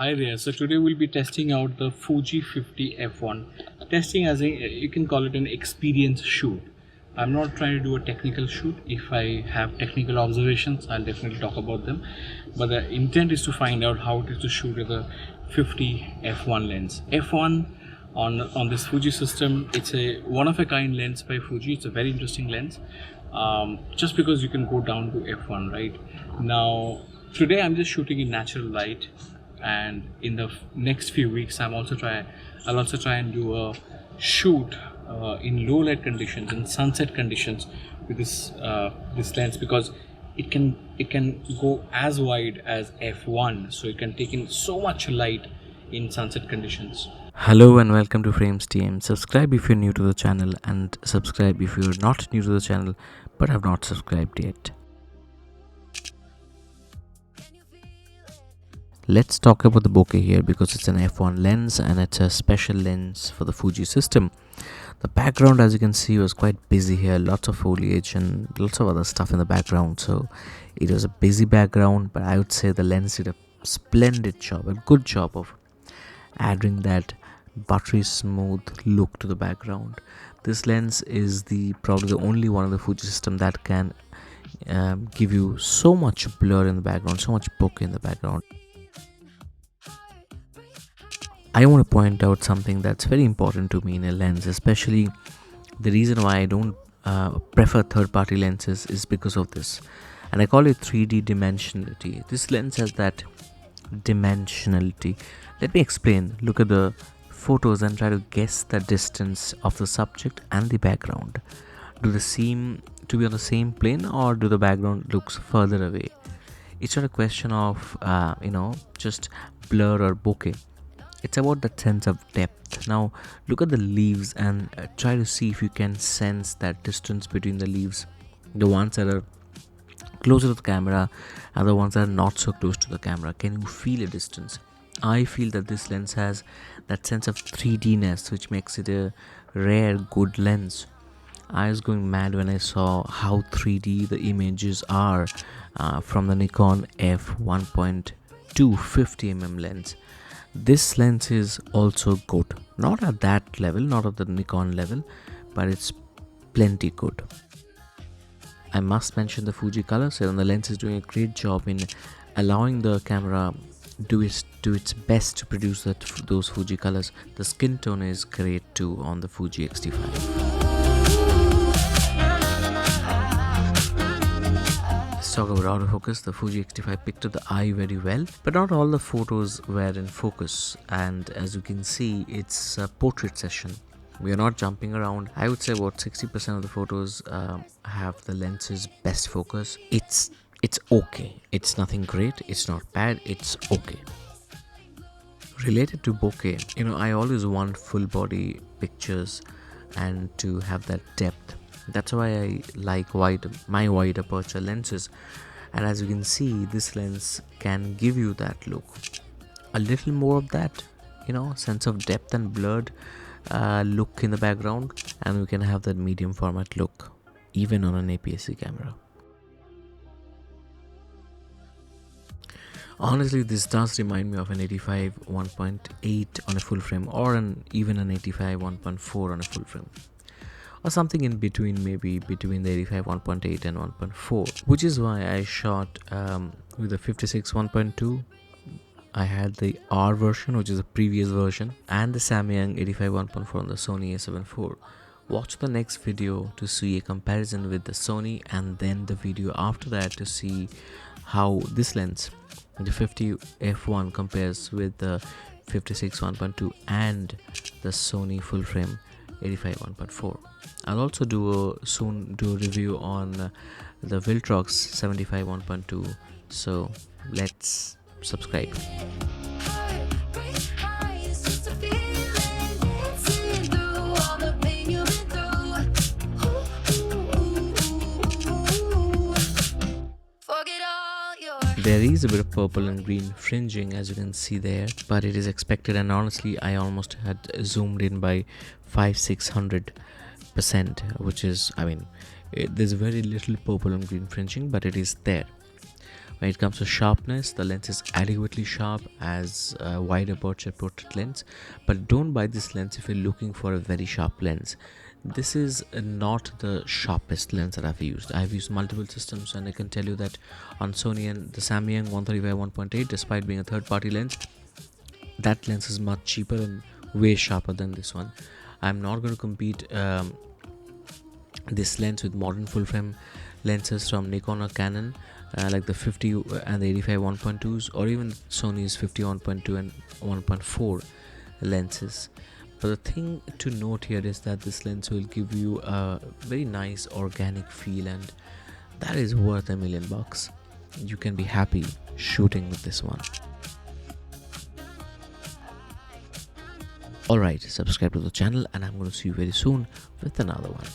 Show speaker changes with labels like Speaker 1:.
Speaker 1: Hi there. So today we'll be testing out the Fuji 50 F1. Testing as a, you can call it an experience shoot. I'm not trying to do a technical shoot. If I have technical observations, I'll definitely talk about them. But the intent is to find out how it is to shoot with a 50 F1 lens. F1 on this Fuji system, it's a one of a kind lens by Fuji. It's a very interesting lens. Just because you can go down to F1, right? Now today I'm just shooting in natural light, and in the next few weeks I'll also try and do a shoot in low light conditions, in sunset conditions, with this lens, because it can go as wide as F1, so it can take in so much light in sunset conditions.
Speaker 2: Hello and welcome to Frames TM. Subscribe if you're new to the channel and subscribe if you're not new to the channel but have not subscribed yet. Let's talk about the bokeh here because it's an F1 lens and it's a special lens for the Fuji system. The background, as you can see, was quite busy here. Lots of foliage and lots of other stuff in the background. So it was a busy background, but I would say the lens did a splendid job, a good job of adding that buttery smooth look to the background. This lens is probably the only one of the Fuji system that can give you so much blur in the background, so much bokeh in the background. I want to point out something that's very important to me in a lens, especially the reason why I don't prefer third-party lenses is because of this, and I call it 3D dimensionality. This lens has that dimensionality. Let me explain. Look at the photos and try to guess the distance of the subject and the background. Do they seem to be on the same plane, or do the background looks further away? It's not a question of just blur or bokeh. It's about that sense of depth. Now look at the leaves and try to see if you can sense that distance between the leaves, the ones that are closer to the camera and the ones that are not so close to the camera. Can you feel a distance? I feel that this lens has that sense of 3D-ness, which makes it a rare good lens. I was going mad when I saw how 3D the images are from the Nikon F1.2 50mm lens. This lens is also good, not at that level, not at the Nikon level, but it's plenty good. I must mention the Fuji color. So the lens is doing a great job in allowing the camera do its best to produce those Fuji colors. The skin tone is great too on the Fuji X-T5. Let's talk about autofocus. The Fuji X-T5 picked up the eye very well, but not all the photos were in focus, and as you can see, it's a portrait session. We are not jumping around. I would say about 60% of the photos have the lens's best focus. It's okay. It's nothing great. It's not bad. It's okay. Related to bokeh, I always want full body pictures and to have that depth. That's why I like my wide aperture lenses, and as you can see, this lens can give you that look, a little more of that sense of depth and blurred look in the background, and we can have that medium format look even on an APS-C camera. Honestly, this does remind me of an 85 1.8 on a full frame, or even an 85 1.4 on a full frame, or something in between, maybe between the 85 1.8 and 1.4, which is why I shot with the 56 1.2. I had the R version, which is the previous version, and the Samyang 85 1.4 on the Sony A7 IV. Watch the next video to see a comparison with the Sony, and then the video after that to see how this lens, the 50 F1, compares with the 56 1.2 and the Sony full frame 85 1.4. I'll also soon do a review on the Viltrox 75 1.2, so let's subscribe. There is a bit of purple and green fringing, as you can see there, but it is expected, and honestly I almost had zoomed in by 500-600%, which is, there's very little purple and green fringing, but it is there. When it comes to sharpness, the lens is adequately sharp as a wide aperture portrait lens, but don't buy this lens if you're looking for a very sharp lens. This is not the sharpest lens that I've used. I've used multiple systems, and I can tell you that on Sony and the Samyang 135 1.8, despite being a third-party lens, that lens is much cheaper and way sharper than this one. I'm not going to compete this lens with modern full frame lenses from Nikon or Canon, like the 50 and the 85 1.2s, or even Sony's 50 1.2 and 1.4 lenses. But the thing to note here is that this lens will give you a very nice organic feel, and that is worth $1 million. You can be happy shooting with this one. Alright, subscribe to the channel, and I'm going to see you very soon with another one.